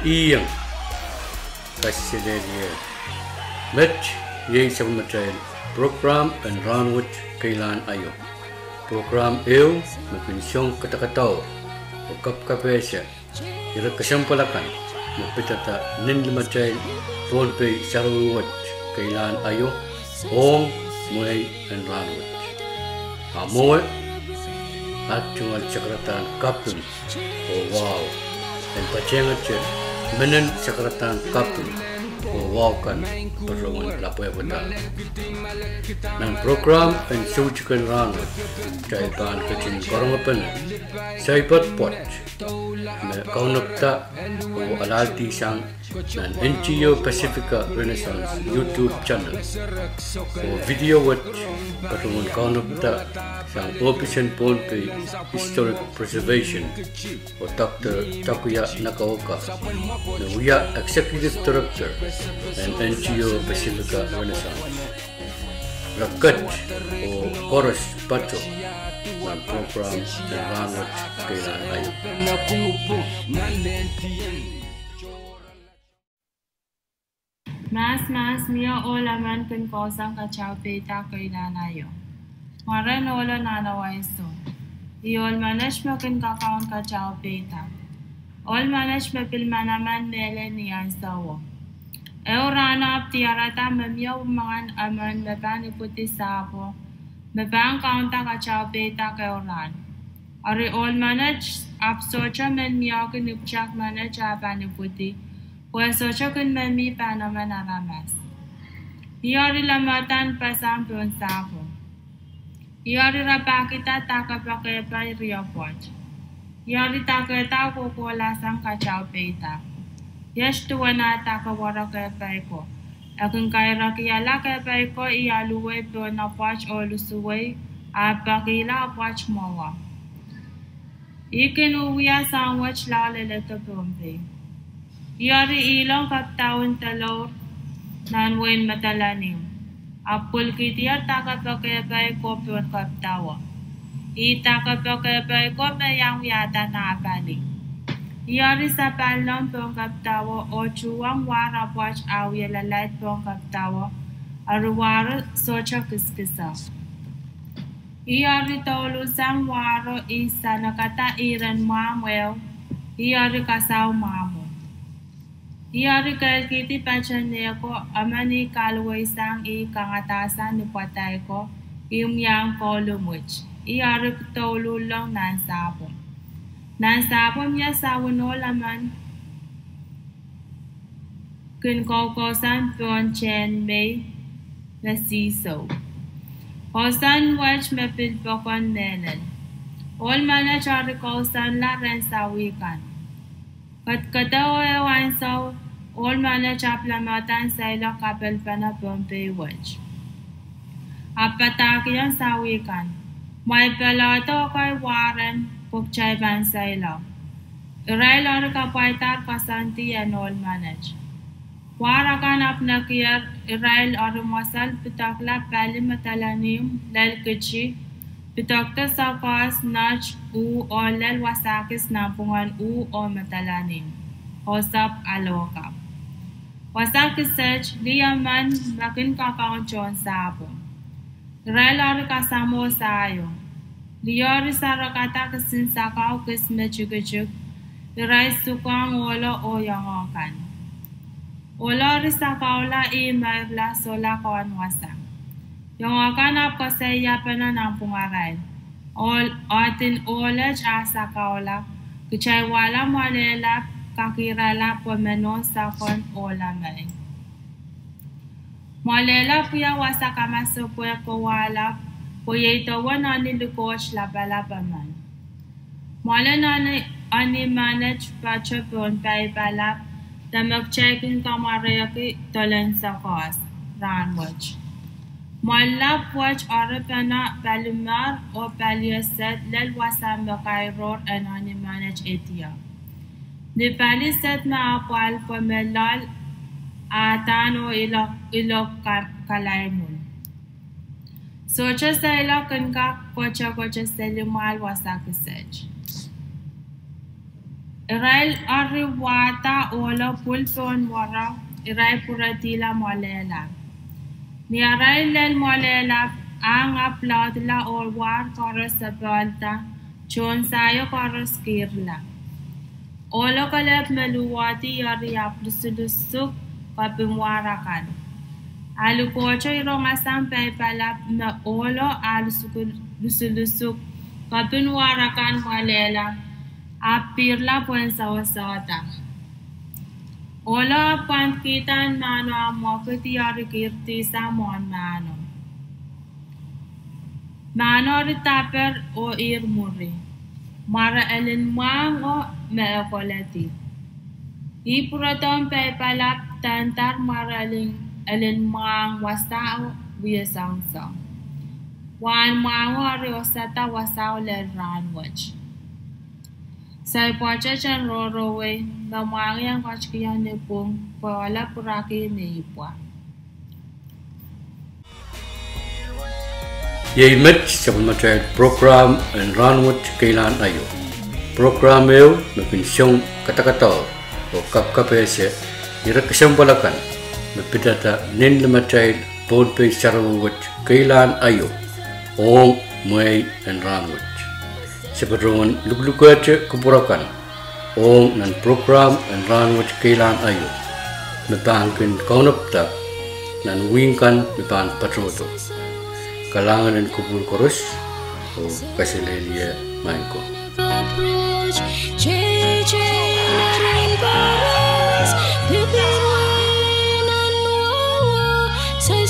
Iyang Kassideriya Match Yang Samachayal Program and Rahnwet Keilahn ayo Program eu Mapinisyong katakataw O kapkapesya Ira kasampalakan Mapitata Nindlimachayal POHNPEI Rahnwet Keilahn ayo Ong Muay and Rahnwet Amoy Actual Sakratan Kapun wow dan pacengat menen sakratan kapun wawakan perlawan lapoy betal dan program and sucikan Rahnwet Keilahn kecil korang apa ni soaipoad kaunakta o alalti sang dan NGO Pacifica Renaissance YouTube channel o video watch perlawan kaunakta sang Operation POHNPEI Historic Preservation o Dr. Takuya Nakaoka na Uya Executive Director and NGO Pacifica Renaissance Rakat o Chorus Pacho ng program ng Rahnwet Keilahn ayo. Mas mia olaman kun kosang kachau peta Keilahn ayo. Maran ola nanawaiso. Iol manage mo kun kakaon kachau peta. All manage mo pilmanaman nele niyan sawo. Eurana tiarata memia umangan aman mebani puti sapo. Mebang kaunta kachau peta keuran. Ari all manage ap socha men miyakin upchak manage apani puti. Kue socha kun memi panaman aramas. Iari lamatan pasang pun sapo. Iari rapakita takapakepa riopot. Iari taketa kukula sang kachau peta. Yes tuwana takawara kepa ko. Akun kaira kiyala kepa ko iyaluwe po na pach o lusuwe apakila pach mawa. Ikin uwiya sandwich lalele to POHNPEI. Iari ilong kaptaon talor nanwen matalanim. Apul kitiya takapakepay ko pion kaptawa. Itakapakepay ko mayang yata na apali. Iari sa palong pion kaptawa o chuwang wara pach awya lalait pion kaptawa aruwara socha kiskisa. Iari tolu sang waro isa nakata iran mamwel. Iari kasaw mamo. Iari kalkiti pachane ko amani kalway sang ikangatasan ni patay ko imyang kolumuch. Iari tolu lang nansapon. Nansapon niya sa laman kun kokosan POHNPEI na siso. Kosan wach mepilpokon nenen. All mana chari kosan la ren sawikan. Katkataw ewan saw all mana chaplamatan sa ilo kapel pa na POHNPEI wach. Apatakyan sawikan. May pelato kay Warren pukchay ban sa ilo. Iray lor kapaitar kasanti and all manage. Warakan apnakiyar Israel armasal pitakla pali matalanim lal kichi pitakta sakas nach u olel wasakis nampungan u o matalanim hosap aloka wasakis sech liyaman makin kakaon chon sabo Israel ar kasamo sayo liyari sarakata kasin sakaw kis mechugachuk Israel sukang wala o yangokan Ola risa kaula imerla sola kawan wasa. Yung akanap ko sa iya pa na ng pungaral. Atin olej asa kaula. Kuchay wala malela kakirala po menon sa kon ola may. Malela puya wasa kamaso puya ko wala. Puya ito wana nilukosh labalaba man. Mala na ani manage pa cho POHNPEI palap. Damak checking kamarayaki tolen sa cause Rahnwet. Molla puach arapana palumar o paliaset lel wasam bakairor anani manage etia. Ni paliset ma apal pamelal atano ilok kalaimun. Socha sa ila kanka kocha selimal wasakisej. Irai arriwata ola pulpon mora irai puratila molela. Ni arai lel molela ang upload la or war koros sa balta chon sayo koros kirla. Ola kalep meluwati yari aplusulusuk kapimwarakan. Alu kocha irong asampay palap na olo alusulusuk kapimwarakan molela. Apirla puen sawasata. Ola pankitan mano amokiti arikirti sa mon mano. Mano ritaper o irmuri. Mara elin mang o meekoleti. Ipuraton pe palap tantar mara elin mang wasao wiyasang song. Wan mang o ariosata wasao le Rahnwet. Soaipoad chan rorowe na mangyang kachkiyan ni pong pawala puraki ni ipwa. Yaimet sa matayag program and Rahnwet Keilahn ayo. Program eu na pensyong katakataw o kapkapese irakasang balakan na pitata nin na matayag POHNPEI Rahnwet Keilahn ayo POHNPEI and Rahnwet. Seperti luk-lukace kupurakan ong nan program and Rahnwet Keilahn ayo mepangkin kaunapta nan wingkan mepan patroto kalangan dan kupul korus o kasilelia maingko. Say